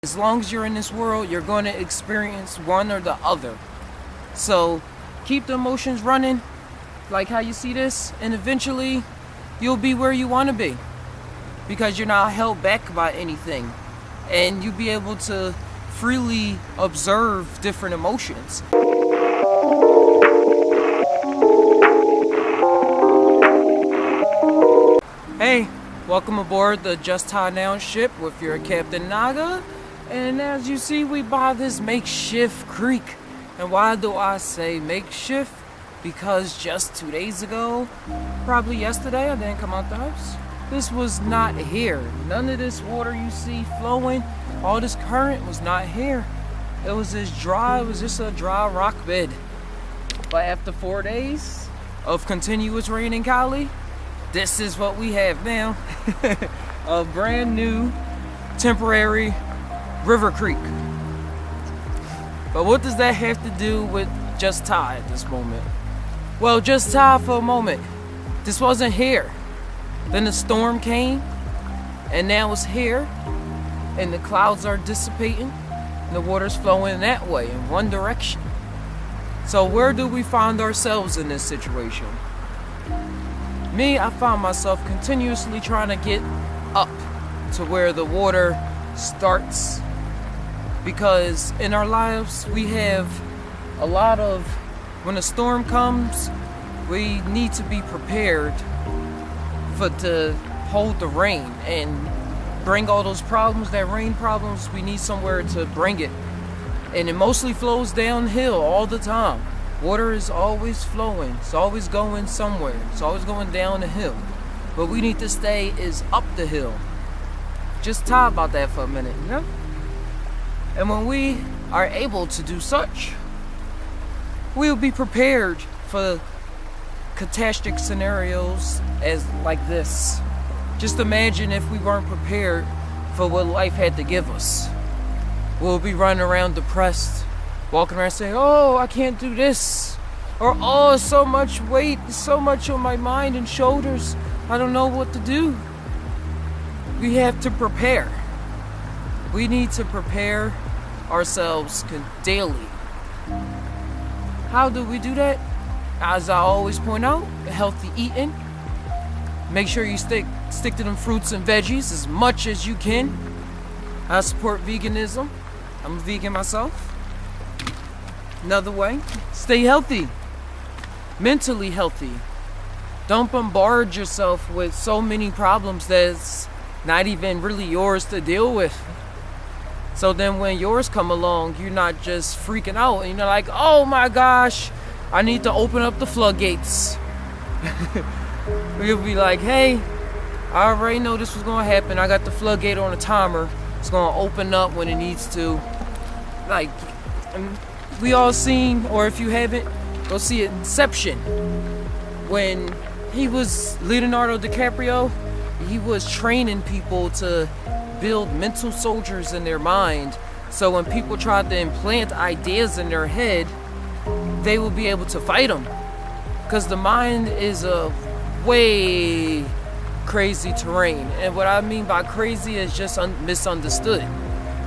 As long as you're in this world, you're going to experience one or the other. So keep the emotions running, like how you see this, and eventually you'll be where you want to be, because you're not held back by anything, and you'll be able to freely observe different emotions. Hey, welcome aboard the Just TAi Now ship with your Captin Naga. And as you see, we by this makeshift creek. And why do I say makeshift? Because just 2 days ago, probably yesterday, I didn't come out the house. This was not here. None of this water you see flowing, all this current was not here. It was just dry, it was just a dry rock bed. But after 4 days of continuous rain in Cali, this is what we have now. A brand new temporary river creek. But what does that have to do with Just TAi at this moment? Well, Just TAi for a moment. This wasn't here. Then the storm came, and now it's here, and the clouds are dissipating, and the water's flowing that way, in one direction. So where do we find ourselves in this situation? Me, I found myself continuously trying to get up to where the water starts, because in our lives we have a lot of, when a storm comes, we need to be prepared to hold the rain and bring all those problems, that rain problems, we need somewhere to bring it. And it mostly flows downhill all the time. Water is always flowing, it's always going somewhere, it's always going down the hill. But we need to stay is up the hill. Just talk about that for a minute, you know? And when we are able to do such, we'll be prepared for catastrophic scenarios as like this. Just imagine if we weren't prepared for what life had to give us. We'll be running around depressed, walking around saying, oh, I can't do this. Or, oh, so much weight, so much on my mind and shoulders, I don't know what to do. We have to prepare. We need to prepare ourselves daily. How do we do that? As I always point out, healthy eating. Make sure you stick to them fruits and veggies as much as you can. I support veganism. I'm a vegan myself. Another way, stay healthy. Mentally healthy. Don't bombard yourself with so many problems that's not even really yours to deal with. So then when yours come along, you're not just freaking out and you're like, oh my gosh, I need to open up the floodgates. We'll be like, hey, I already know this was gonna happen. I got the floodgate on a timer. It's gonna open up when it needs to. Like, we all seen, or if you haven't, go see it, Inception. When he was Leonardo DiCaprio, he was training people to build mental soldiers in their mind. So when people tried to implant ideas in their head, they will be able to fight them. Because the mind is a way crazy terrain. And what I mean by crazy is just misunderstood.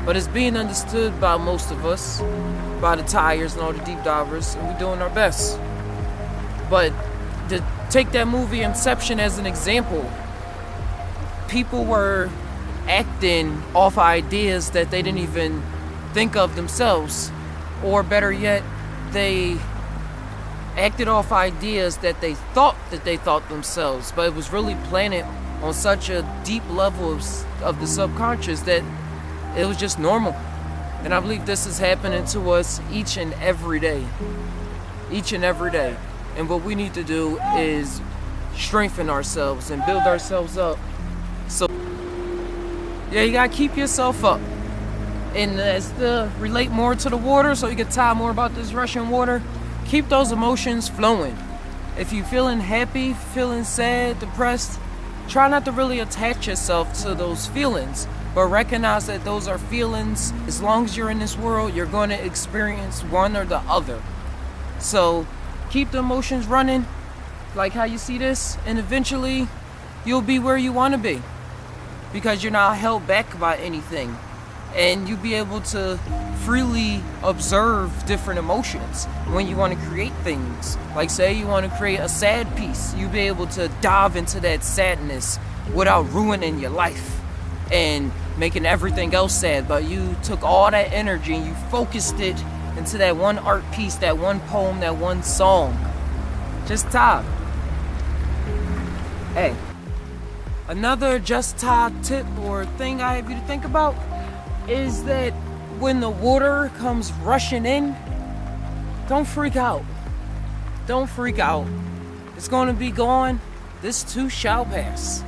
But it's being understood by most of us, by the Tai'ers and all the deep divers, and we're doing our best. But to take that movie Inception as an example, people were acting off ideas that they didn't even think of themselves. Or better yet, they acted off ideas that they thought themselves, but it was really planted on such a deep level of the subconscious that it was just normal. And I believe this is happening to us each and every day. Each and every day. And what we need to do is strengthen ourselves and build ourselves up. So, yeah, you gotta keep yourself up. And as to relate more to the water, so you can tie more about this rushing water, keep those emotions flowing. If you're feeling happy, feeling sad, depressed, try not to really attach yourself to those feelings, but recognize that those are feelings. As long as you're in this world, you're going to experience one or the other. So keep the emotions running, like how you see this, and eventually you'll be where you want to be, because you're not held back by anything, and you be able to freely observe different emotions when you want to create things. Like say you want to create a sad piece, you be able to dive into that sadness without ruining your life and making everything else sad, but you took all that energy and you focused it into that one art piece, that one poem, that one song. Just TAi. Hey, another Just TAi tip or thing I have you to think about is that when the water comes rushing in, don't freak out. Don't freak out. It's going to be gone. This too shall pass.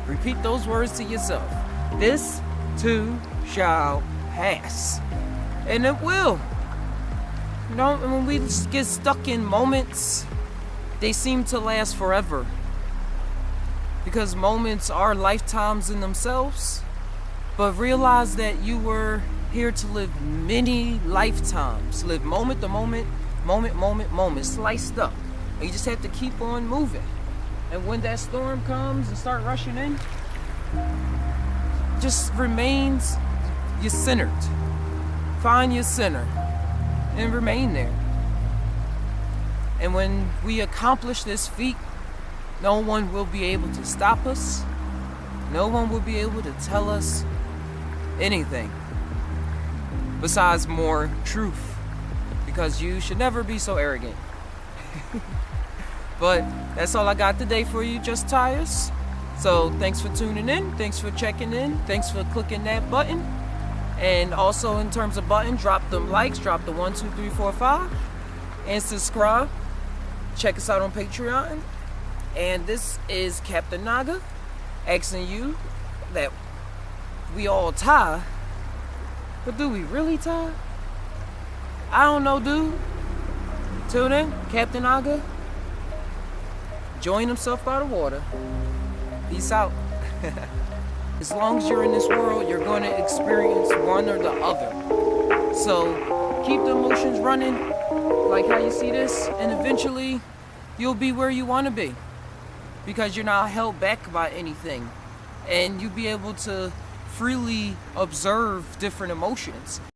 Repeat those words to yourself. This too shall pass. And it will. You know, when we get stuck in moments, they seem to last forever. Because moments are lifetimes in themselves. But realize that you were here to live many lifetimes. Live moment to moment, moment, sliced up. And you just have to keep on moving. And when that storm comes and start rushing in, just remains you're centered. Find your center and remain there. And when we accomplish this feat, no one will be able to stop us. No one will be able to tell us anything besides more truth, because you should never be so arrogant. But that's all I got today for you, Just Tai'ers. So thanks for tuning in, thanks for checking in, thanks for clicking that button. And also in terms of button, drop them likes, drop the 1, 2, 3, 4, 5, and subscribe. Check us out on Patreon. And this is Captin Naga asking you that we all TAi, but do we really TAi? I don't know, dude. Till then, Captin Naga enjoying himself by the water. Peace out. As long as you're in this world, you're going to experience one or the other. So keep the emotions running, like how you see this, and eventually you'll be where you want to be, because you're not held back by anything, and you'll be able to freely observe different emotions.